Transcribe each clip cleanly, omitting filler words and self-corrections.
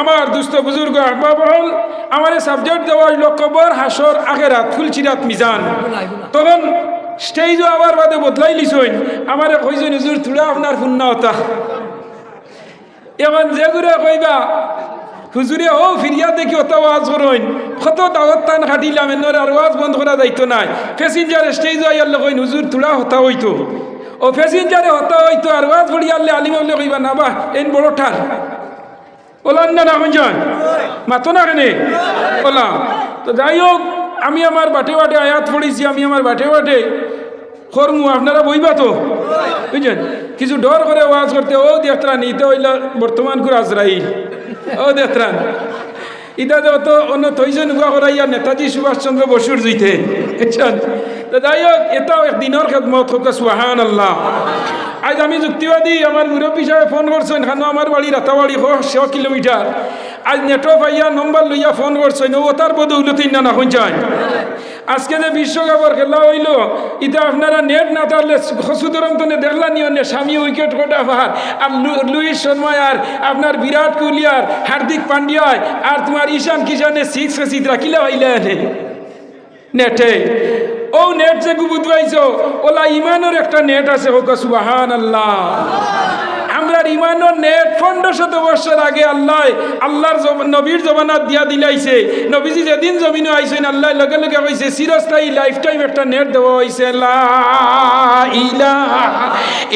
আমার দুস্থ বুজুর্গ আহবাব হল আমার সাবজেক্ট দেওয়া হইল কবর হাসর আখেরাত ফুলচিরাত মিজান। তখন স্টেজও আবার বাদে বদলাই লিছইন আমার কইছেন হুজুর থোড়া আপনার ফুন্না হতা। এখন যেগুলো কইবা হুজুরে ও ফিরিয়া দেখি অত ওয়াজ করইন কত দাওয়াত টান খাটিলাম এর আর ওয়াজ বন্ধ করা যাইতো নাই। প্যাসেঞ্জার স্টেজ আইয়াল কইন হুজুর থোড়া হতা হইতো ও প্যাসেঞ্জারে হতা হইতো আর ওয়াজ পড়িয়ালে আলিম বলে কইবা না বা এন বড় ঠার ওলান না এখন যান মাতো না কেনে ওলা। তো যাই হোক আমি আমার বাটে বাটে আয়াত পড়েছি, আমি আমার বাটে বাটে করমু, আপনারা বইবা তো বুঝছেন। কিছু ডর করে ওয়াজ করতে ও দেখত্রান ইতে হইলা বর্তমান করে আজরাইল ও দেখত্রান ইটা যত অন্য তৈজন উগা করাইয়া নেতাজি সুভাষচন্দ্র বসুর জুইতে বুঝছেন। তো যাই হোক এটাও একদিনের খেদমত হোক সুবহান আল্লাহ। আজ আমি যুক্তিবাদী আমার মুরব্বী সাহেব ফোন করছেন খানো আমার বাড়ি রাতাবাড়ি 100 কিলোমিটার। আজ নেটো পাইয়া নম্বর লইয়া ফোন করছেন ও তার বদৌলতি না না শুনছেন। আজকে যে বিশ্বকাপের খেলা হইল এটা আপনারা নেট না থাকলে সুতরাং তো দেখলা নিও স্বামী উইকেট কোটা পাহাড় আর লুইস শর্মা আর আপনার বিরাট কোহলি আর হার্দিক পান্ডিয়া আর তোমার ঈশান কিষানের 6 চিত্রা কিলা হইলে নেটে ও নেট যে বুঝবাইছো ওলা ইমানের একটা নেট আছে হোক সুবহান আল্লাহ। আমরা ইমানের নেট 1500 বছর আগে আল্লাহর নবীর জমানাত দিয়া দিলাইছে। নবীজি যেদিন জমিনে আইছেন আল্লাহ লগে লগে কইছে চিরস্থায়ী লাইফ টাইম একটা নেট দেওয়া হইছে লা ইলাহা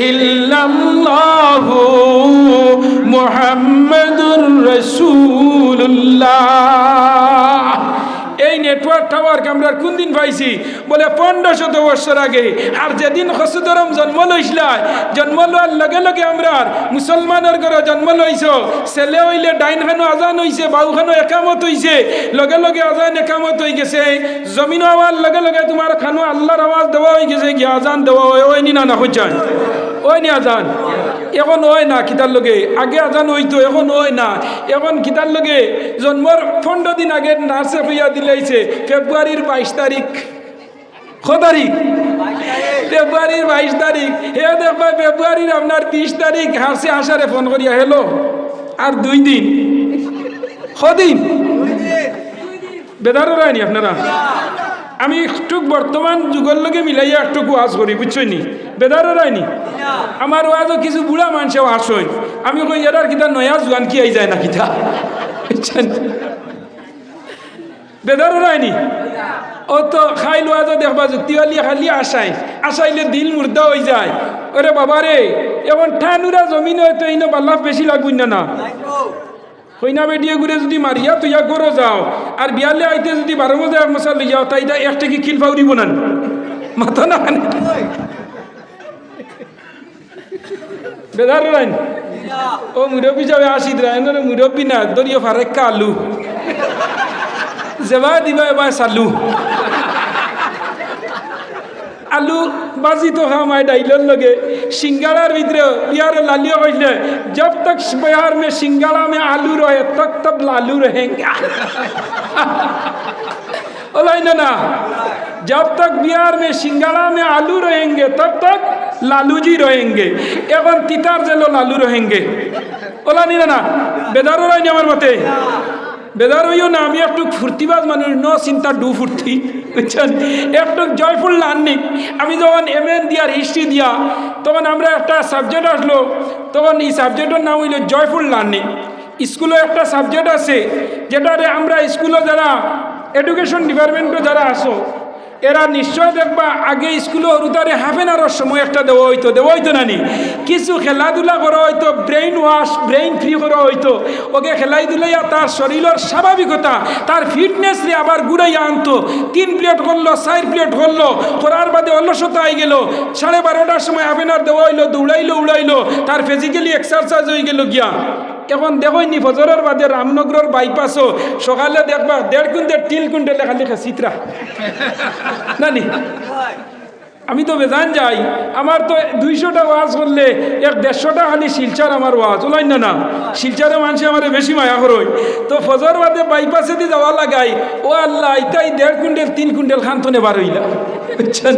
ইল্লাল্লাহু মুহাম্মাদুর রাসূলুল্লাহ। এই নেটওয়ার্ক টাওয়ারকে আমরা কোন দিন পাইছি বলে 1500 বছর আগে। আর যেদিন হসুদরম জন্ম লওয়ার লগে লগে আমরা মুসলমানের ঘরে জন্ম লইছ ছেলে হইলে ডাইন খানো আজান হইছে বাউ খানো একামত হইছে লগে লগে আজান একামত হয়ে গেছে জমিন হওয়ার লগে লগে তোমার খানো আল্লাহর আওয়াজ দেওয়া হয়ে গেছে গিয়ে আজান দেওয়া ওই নি না হইছেন ওই নি আজান এখন ওই না কিতার লগে আগে আজান হইতো এখন ওই না। এখন কিতার লগে জন্মর 15 দিন আগে নার্সে হইয়া দিলাইছে ফেব্রুয়ারির 22 তারিখ ফেব্রুয়ারির 22 তারিখ হে দেখবা ফেব্রুয়ারির আপনার 30 তারিখ হাসে হাসারে ফোন করিয়া হেলো আর 2 দিন কদিন বেদারও রায়নি আপনারা। আমি একটু বর্তমান যুগের লগে মিলাইয়া একটু ওয়াজ করি বুঝছই নি বেদারও রায়নি। আমার ওয়াজও কিছু বুড়া মানুষেও আসই আমি কই এরার কিতা নয়া জোয়ান কি আই যায় না কিতা বুঝছেন বেদারও রায়নি। ও তো খাইল ওয়াজও দেখবা যুক্তিওয়ালি খালি আসাইলে দিল মুর্দা হয়ে যায়। ওরে বাবা রে এখন ঠানুরা জমিন হয়তো এই বাল্লাফ বেশি লাগবই না কইনা বেডিয়ে ঘুরে যদি মারিয়া তুইয়া গরো যাও আর বিয়ালে আইতে যদি 12 বজে এক মশা লই যাও তাই একটা কি খিল ফাউরি বনান মাথা না বেদার রাইন ও মুরব্বী যাবে আসিদ রাইন মুরব্বী না দরিয়া ফারেক্কা আলু যেবা দিবা এবার চালু আলু বাজি তো খামায় ডাইলর লগে सिंगाड़ार ভিতরে बिहार लालियो कहले जब तक बिहार में सिंगाड़ा में आलू रहे तब लालू रहेंगे बोला ना जब तक बिहार में सिंगाड़ा में आलू रहेंगे तब तक लालू जी रहेंगे एवं तितार जेलो लालू रहेंगे बोला नहीं ना बेदारो राय আমার মতে বেদার হইও না। আমি একটু ফুর্তিবাজ মানুষ ন চিন্তা ডু ফুর্তি বুঝছেন একটু জয়ফুল লার্নিং। আমি যখন MN দিয়ার হিস্ট্রি দিয়া তখন আমরা একটা সাবজেক্ট আসলো তখন এই সাবজেক্টের নাম হইল জয়ফুল লার্নিং। স্কুলে একটা সাবজেক্ট আছে যেটারে আমরা স্কুলে যারা এডুকেশন ডিপার্টমেন্টে যারা আসো এরা নিশ্চয় দেখবা আগে স্কুলে হরুতারে হাফ এন আওয়ার সময় একটা দেওয়া হইতো নানি কিছু খেলাধুলা করা হইতো ব্রেইন ওয়াশ ব্রেইন ফ্রি করা হইতো ওকে খেলাই দিলাইয়া তার শরীরের স্বাভাবিকতা তার ফিটনেস রে আবার গুড়াইয়া আনতো। 3 প্লেট করলো 4 প্লেট করলো করার বাদে অলসতা আই গেল 12:30টার সময় হাফ এন আওয়ার দেওয়া হইলো উড়াইলো তার ফিজিক্যালি এক্সারসাইজ হয়ে গেল গিয়া। এখন দেখোনি ফজরের বাদে রামনগরের বাইপাসও সকালে দেখবা 1.5 কুইন্টাল 3 কুইন্টাল খালি চিত্রা নানি। আমি তো বেজান যাই আমার তো 200টা ওয়াজ করলে 150টা খালি শিলচার আমার ওয়াজ ওলাই না শিলচারে মানুষ আমার বেশি মায়া করই তো ফজর বাদে বাইপাসে দিয়ে যাওয়া লাগাই ও আল্লাহ এটাই 1.5 কুইন্টাল 3 কুইন্টাল খান্তনে বার হইলা বুঝছেন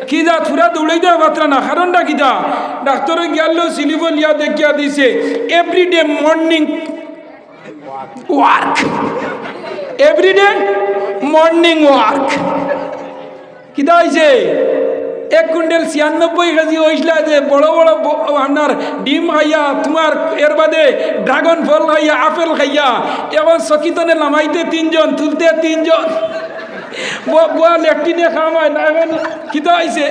কি যা থুরা দৌড়াই দেওয়া বাতরা না কারণটা কি দা ডাক্তারে গেল সিলিভো লিয়া দেখিয়া দিছে everyday morning work everyday morning work কিতা হয়েছে 1 কুইন্টাল 96 কেজি হয়েছিল যে বড় বড় আপনার ডিম খাইয়া তোমার এর বাদে ড্রাগন ফল খাইয়া আপেল খাইয়া এখন চকিতনে নামাইতে 3 জন তুলতে 3 জন বুয়া লেট্রিনে খামায় না এখন কিতা হয়েছে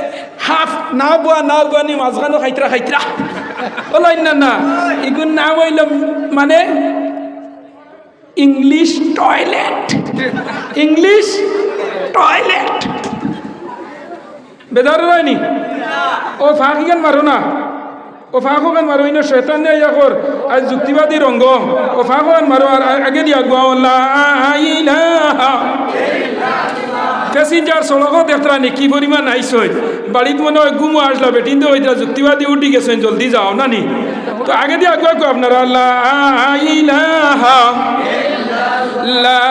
হাফ না বুয়া নি মাঝখানো খাইতরা বলাই না এগুন নাম হইল মানে ইংলিশ টয়লেট বেদার হয়নি ও ফাঁকি গান মারো না ও ফাঁকো গান মারো ইনো শয়তান নিয়ে ইয়া কর আজ যুক্তিবাদী রঙ্গ ও ফাঁকো গান মারো আর আগে দিয়া প্যাসেঞ্জার সড়কও দেখতরা নি কি পরিমাণ আইসই বাড়িতে মনে হয় গুমো আসলা বেটিন তো ওইটা যুক্তিবাদী উঠি গেছেন জলদি যাও না নি তো আগে দিয়ে আগুয়া আপনারা লা